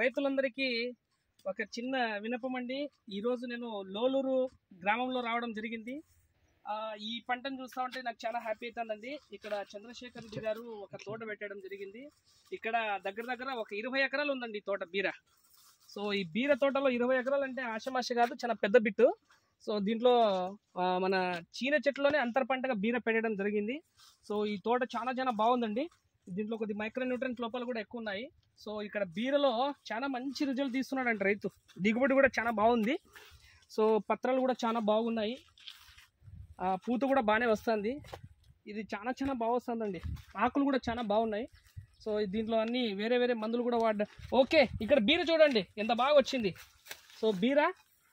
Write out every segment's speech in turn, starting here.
రైతులందరికీ ఒక చిన్న వినపం అండి. ఈరోజు నేను లోలూరు గ్రామంలో రావడం జరిగింది. ఈ పంటను చూస్తా ఉంటే నాకు చాలా హ్యాపీ అవుతుందండి. ఇక్కడ చంద్రశేఖర్ రెడ్డి గారు ఒక తోట పెట్టడం జరిగింది. ఇక్కడ దగ్గర ఒక 20 ఎకరాలు ఉందండి తోట బీర. సో ఈ బీర తోటలో 20 ఎకరాలు అంటే ఆషమాష కాదు, చాలా పెద్ద బిట్టు. సో దీంట్లో మన చీన చెట్లోనే అంతర పంటగా బీర పెట్టడం జరిగింది. సో ఈ తోట చాలా బాగుందండి. దీంట్లో కొద్ది మైక్రో న్యూట్రియన్స్ లోపాలు కూడా ఎక్కువ ఉన్నాయి. సో ఇక్కడ బీరలో చాలా మంచి రిజల్ట్ తీస్తున్నాడండి రైతు. దిగుబడి కూడా చాలా బాగుంది. సో పత్రాలు కూడా చాలా బాగున్నాయి, పూత కూడా బాగానే వస్తుంది. ఇది చాలా బాగా వస్తుందండి. ఆకులు కూడా చాలా బాగున్నాయి. సో దీంట్లో అన్ని వేరే మందులు కూడా వాడ్డా. ఓకే, ఇక్కడ బీర చూడండి ఎంత బాగా వచ్చింది. సో బీర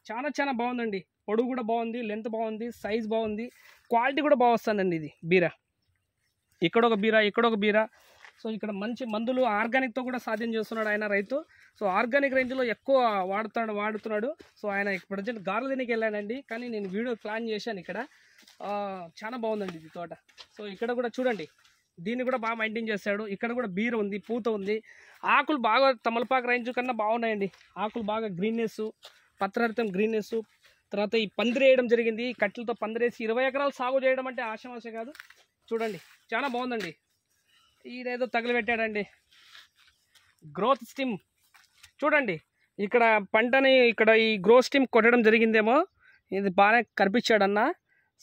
చాలా బాగుందండి. పొడుగు కూడా బాగుంది, లెంత్ బాగుంది, సైజ్ బాగుంది, క్వాలిటీ కూడా బాగా వస్తుందండి. ఇది బీర ఇక్కడొక బీర. సో ఇక్కడ మంచి మందులు ఆర్గానిక్తో కూడా సాధ్యం చేస్తున్నాడు ఆయన రైతు. సో ఆర్గానిక్ రేంజ్లో ఎక్కువ వాడుతున్నాడు. సో ఆయన ప్రజెంట్ గార్లెనికి వెళ్ళానండి, కానీ నేను వీడియో ప్లాన్ చేశాను. ఇక్కడ చాలా బాగుందండి ఇది తోట. సో ఇక్కడ కూడా చూడండి, దీన్ని కూడా బాగా మెయింటైన్ చేస్తాడు. ఇక్కడ కూడా బీర ఉంది, పూత ఉంది, ఆకులు బాగా తమలపాకు రేంజ్ కన్నా బాగున్నాయండి. ఆకులు బాగా గ్రీన్నెస్, పత్రహరితం గ్రీన్నెస్. తర్వాత ఈ పందిరి వేయడం జరిగింది. కట్టెలతో పందిరేసి 20 ఎకరాలు సాగు చేయడం అంటే ఆశమాష కాదు. చూడండి చాలా బాగుందండి. ఈయనేదో తగిలిపెట్టాడండి గ్రోత్ స్టీమ్. చూడండి ఇక్కడ పంటని ఇక్కడ ఈ గ్రోత్ స్టీమ్ కొట్టడం జరిగిందేమో. ఇది బాగానే కనిపించాడన్న.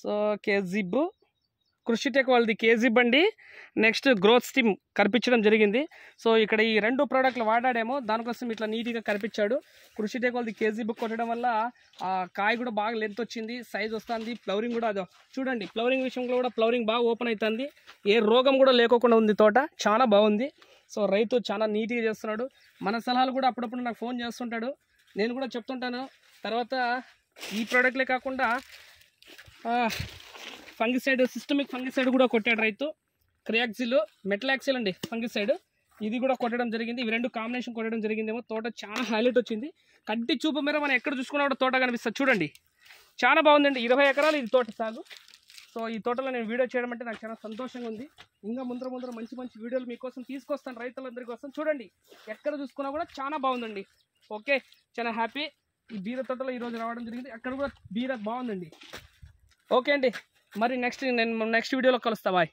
సో కేజీబ్ కృషిటెక్ వాళ్ళది కేజీబ్ అండి. నెక్స్ట్ గ్రోత్ స్టీమ్ కనిపించడం జరిగింది. సో ఇక్కడ ఈ 2 ప్రోడక్ట్లు వాడాడేమో, దానికోసం ఇట్లా నీట్గా కనిపించాడు. కృషిటెక్ వాళ్ళది కేజీబ్ కొట్టడం వల్ల ఆ కాయ కూడా బాగా లెంత్ వచ్చింది, సైజ్ వస్తుంది. ఫ్లవరింగ్ కూడా అదో చూడండి, ఫ్లవరింగ్ విషయంలో కూడా ఫ్లవరింగ్ బాగా ఓపెన్ అవుతుంది. ఏ రోగం కూడా లేకోకుండా ఉంది తోట, చాలా బాగుంది. సో రైతు చాలా నీట్గా చేస్తున్నాడు. మన సలహాలు కూడా అప్పుడప్పుడు నాకు ఫోన్ చేస్తుంటాడు, నేను కూడా చెప్తుంటాను. తర్వాత ఈ ప్రోడక్ట్లే కాకుండా ఫంగిసైడ్, సిస్టమిక్ ఫంగిసైడ్ కూడా కొట్టాడు రైతు. క్రియాక్సిల్, మెట్లాక్సిల్ అండి ఫంగిసైడ్, ఇది కూడా కొట్టడం జరిగింది. ఇవి 2 కాంబినేషన్ కొట్టడం జరిగిందేమో. తోట చాలా హైలైట్ వచ్చింది. కంటి చూపు మేర మనం ఎక్కడ చూసుకున్నా కూడా తోట కనిపిస్తుంది. చూడండి చాలా బాగుందండి. 20 ఎకరాలు ఇది తోట సాగు. సో ఈ తోటలో నేను వీడియో చేయడం అంటే నాకు చాలా సంతోషంగా ఉంది. ఇంకా ముందర మంచి వీడియోలు మీకోసం తీసుకొస్తాను రైతులందరి కోసం. చూడండి ఎక్కడ చూసుకున్నా కూడా చాలా బాగుందండి. ఓకే, చాలా హ్యాపీ. ఈ బీర తోటలో ఈరోజు రావడం జరిగింది. అక్కడ కూడా బీర బాగుందండి. ఓకే అండి, మరి నెక్స్ట్ వీడియోలో కలుస్తా. బాయ్.